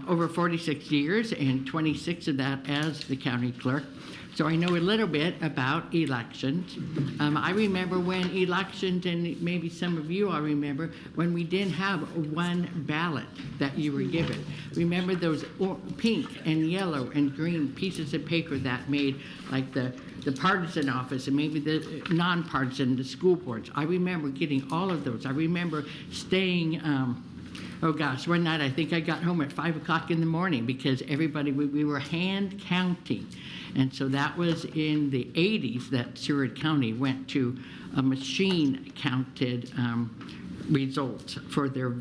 over 46 years, and 26 of that as the county clerk. So I know a little bit about elections. I remember when elections, and maybe some of you all remember, when we didn't have one ballot that you were given. Remember those pink and yellow and green pieces of paper that made like the partisan office and maybe the nonpartisan, the school boards. I remember getting all of those. I remember staying, oh gosh, one night I think I got home at 5 o'clock in the morning because everybody, we were hand counting. And so that was in the 80s that Seward County went to a machine counted results for their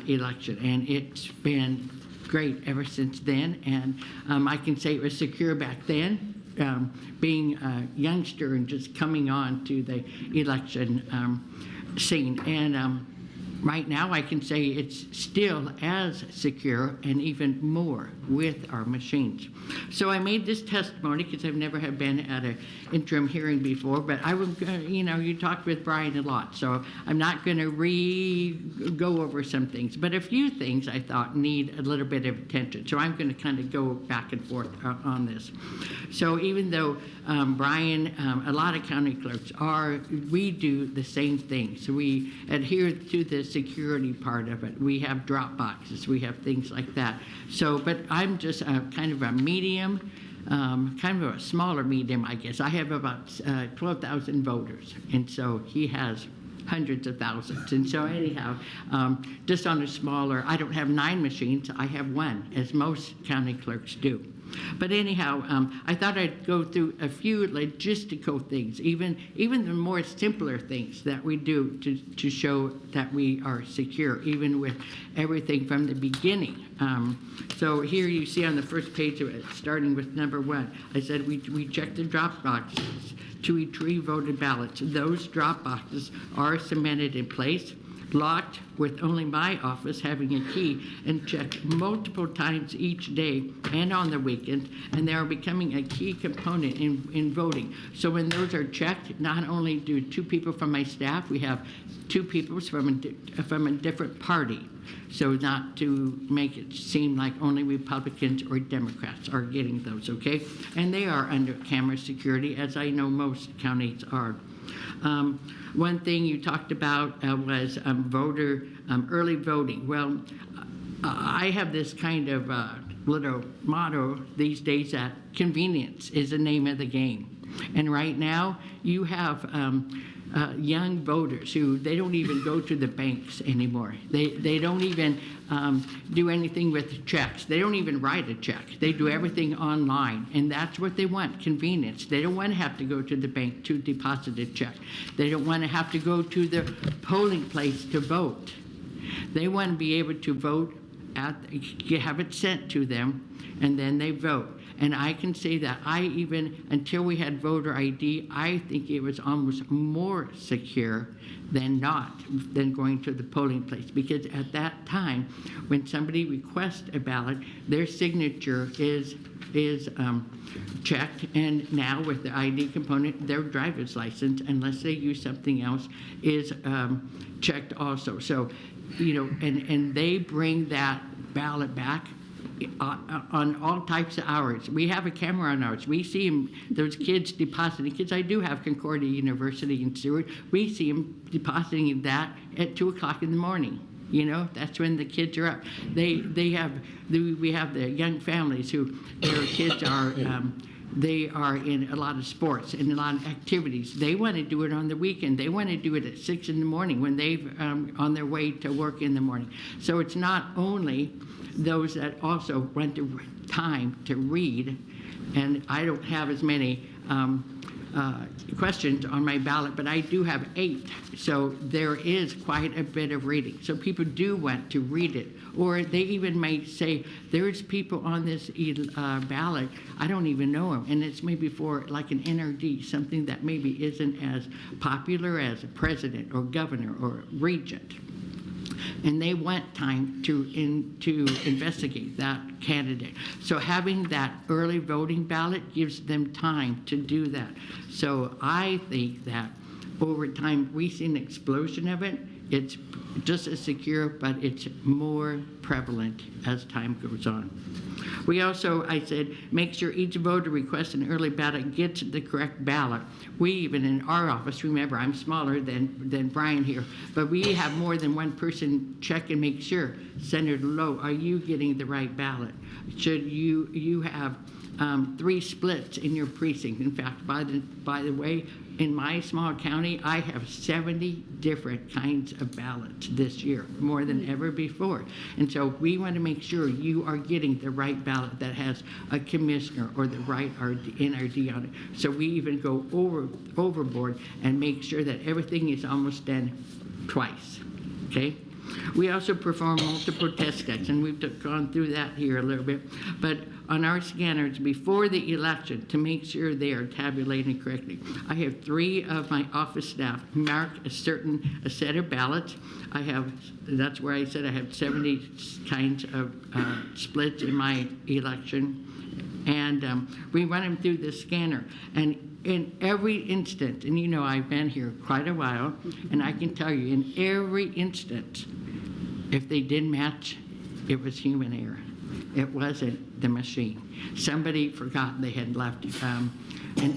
election. And it's been great ever since then. And I can say it was secure back then. Being a youngster and just coming on to the election scene. And right now I can say it's still as secure and even more with our machines. So I made this testimony because I've never have been at an interim hearing before, but I would, you talked with Brian a lot, so I'm not going to go over some things, but a few things I thought need a little bit of attention. So I'm going to kind of go back and forth on this. So even though Brian, a lot of county clerks we do the same thing. So we adhere to the security part of it. We have drop boxes, we have things like that. So, but I'm just kind of a medium, kind of a smaller medium, I guess. I have about 12,000 voters, and so he has hundreds of thousands. And so anyhow, just on a smaller, I don't have 9 machines, I have 1, as most county clerks do. But anyhow, I thought I'd go through a few logistical things, even the more simpler things that we do to show that we are secure, even with everything from the beginning. So here you see on the first page of it, starting with number 1, I said we check the drop boxes to retrieve voted ballots. Those drop boxes are cemented in place, locked with only my office having a key, and checked multiple times each day and on the weekend, and they are becoming a key component in voting. So when those are checked, not only do 2 people from my staff, we have 2 people from a different party, so not to make it seem like only Republicans or Democrats are getting those, okay? And they are under camera security, as I know most counties are. One thing you talked about was early voting. Well, I have this kind of little motto these days that convenience is the name of the game. And right now, you have young voters who, they don't even go to the banks anymore. They don't even do anything with checks. They don't even write a check. They do everything online, and that's what they want, convenience. They don't want to have to go to the bank to deposit a check. They don't want to have to go to the polling place to vote. They want to be able to vote, have it sent to them, and then they vote. And I can say that until we had voter ID, I think it was almost more secure than going to the polling place. Because at that time, when somebody requests a ballot, their signature is checked, and now with the ID component, their driver's license, unless they use something else, is checked also. So, and they bring that ballot back on all types of hours. We have a camera on ours. We see them, those kids depositing, because I do have Concordia University in Seward. We see them depositing that at 2 o'clock in the morning. That's when the kids are up. We have the young families who their kids are, they are in a lot of sports and a lot of activities. They want to do it on the weekend. They want to do it at 6 in the morning when they've on their way to work in the morning. So it's not only those that also want the time to read, and I don't have as many questions on my ballot, but I do have 8. So there is quite a bit of reading. So people do want to read it. Or they even might say, there's people on this ballot, I don't even know them. And it's maybe for like an NRD, something that maybe isn't as popular as a president or governor or regent. And they want time to investigate that candidate. So having that early voting ballot gives them time to do that. So I think that over time we see an explosion of it, it's just as secure, but it's more prevalent as time goes on. We also, I said, make sure each voter requests an early ballot gets the correct ballot. We even in our office, remember I'm smaller than Brian here, but we have more than one person check and make sure. Senator Lowe, are you getting the right ballot? Should you have 3 splits in your precinct? In fact, by the way, in my small county, I have 70 different kinds of ballots this year, more than ever before. And so we want to make sure you are getting the right ballot that has a commissioner or the right NRD on it. So we even go overboard and make sure that everything is almost done twice, okay? We also perform multiple test checks, and we've gone through that here a little bit. But on our scanners before the election, to make sure they are tabulating correctly, I have 3 of my office staff mark a set of ballots. That's where I said I have 70 kinds of splits in my election. And we run them through the scanner. And in every instant, and you know I've been here quite a while, and I can tell you, in every instant, if they didn't match, it was human error. It wasn't the machine. Somebody forgot they had left an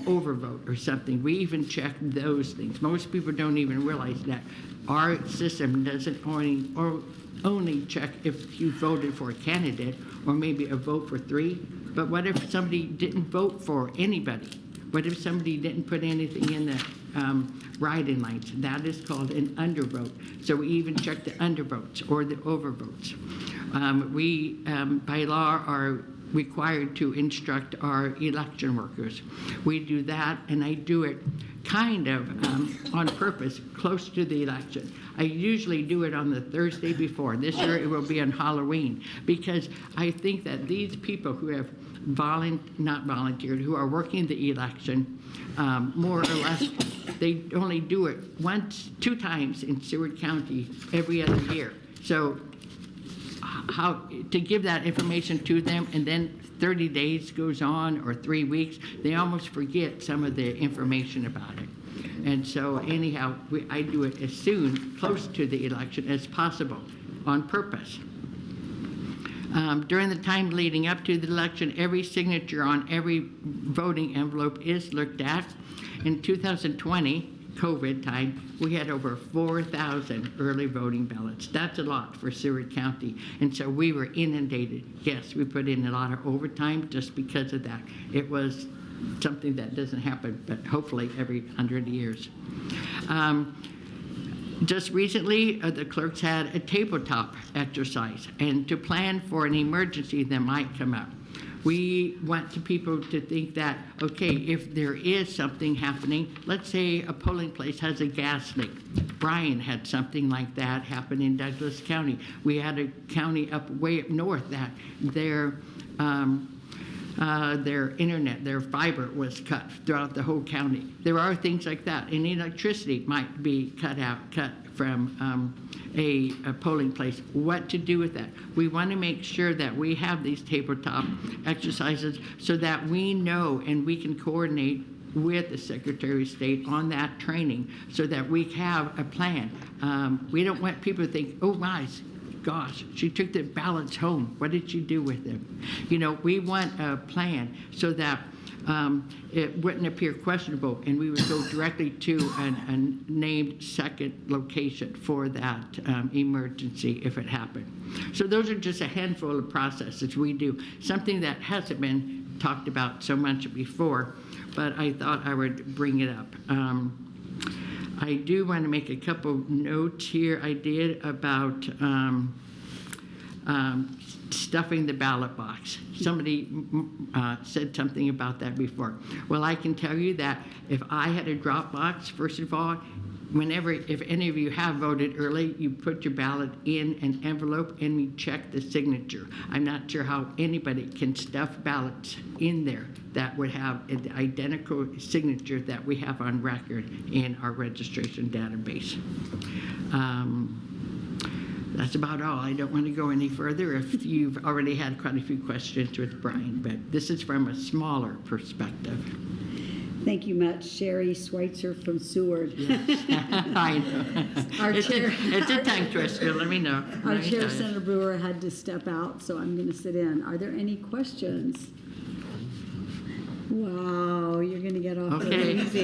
overvote or something. We even check those things. Most people don't even realize that. Our system doesn't only check if you voted for a candidate or maybe a vote for 3, but what if somebody didn't vote for anybody? What if somebody didn't put anything in the write-in lines? That is called an undervote. So we even check the undervotes or the overvotes. We, by law, are required to instruct our election workers. We do that, and I do it kind of on purpose, close to the election. I usually do it on the Thursday before. This year it will be on Halloween, because I think that these people who have not volunteered, who are working the election, more or less, they only do it 2 times in Seward County every other year. So how to give that information to them, and then 30 days goes on or 3 weeks, they almost forget some of the information about it. And so anyhow, I do it as soon, close to the election as possible, on purpose. During the time leading up to the election, every signature on every voting envelope is looked at. In 2020, COVID time, we had over 4,000 early voting ballots. That's a lot for Seward County. And so we were inundated. Yes, we put in a lot of overtime just because of that. It was something that doesn't happen, but hopefully every 100 years. Just recently, the clerks had a tabletop exercise, and to plan for an emergency that might come up. We want people to think that, okay, if there is something happening, let's say a polling place has a gas leak. Brian had something like that happen in Douglas County. We had a county way up north that their internet, their fiber was cut throughout the whole county. There are things like that, and electricity might be cut from a polling place. What to do with that? We want to make sure that we have these tabletop exercises so that we know and we can coordinate with the Secretary of State on that training so that we have a plan. We don't want people to think, oh my gosh, she took the ballots home. What did she do with them? You know, we want a plan so that it wouldn't appear questionable, and we would go directly to a named second location for that emergency if it happened. So those are just a handful of processes we do, something that hasn't been talked about so much before, but I thought I would bring it up. I do want to make a couple notes here I did about stuffing the ballot box. Somebody said something about that before. Well, I can tell you that if I had a drop box, first of all, if any of you have voted early, you put your ballot in an envelope and we check the signature. I'm not sure how anybody can stuff ballots in there that would have an identical signature that we have on record in our registration database. That's about all. I don't want to go any further if you've already had quite a few questions with Brian, but this is from a smaller perspective. Thank you much, Sherry Schweitzer from Seward. I know. Our chair, It's a tongue twister, let me know. our Let me chair, tell you. Senator Brewer, had to step out, so I'm going to sit in. Are there any questions? Wow.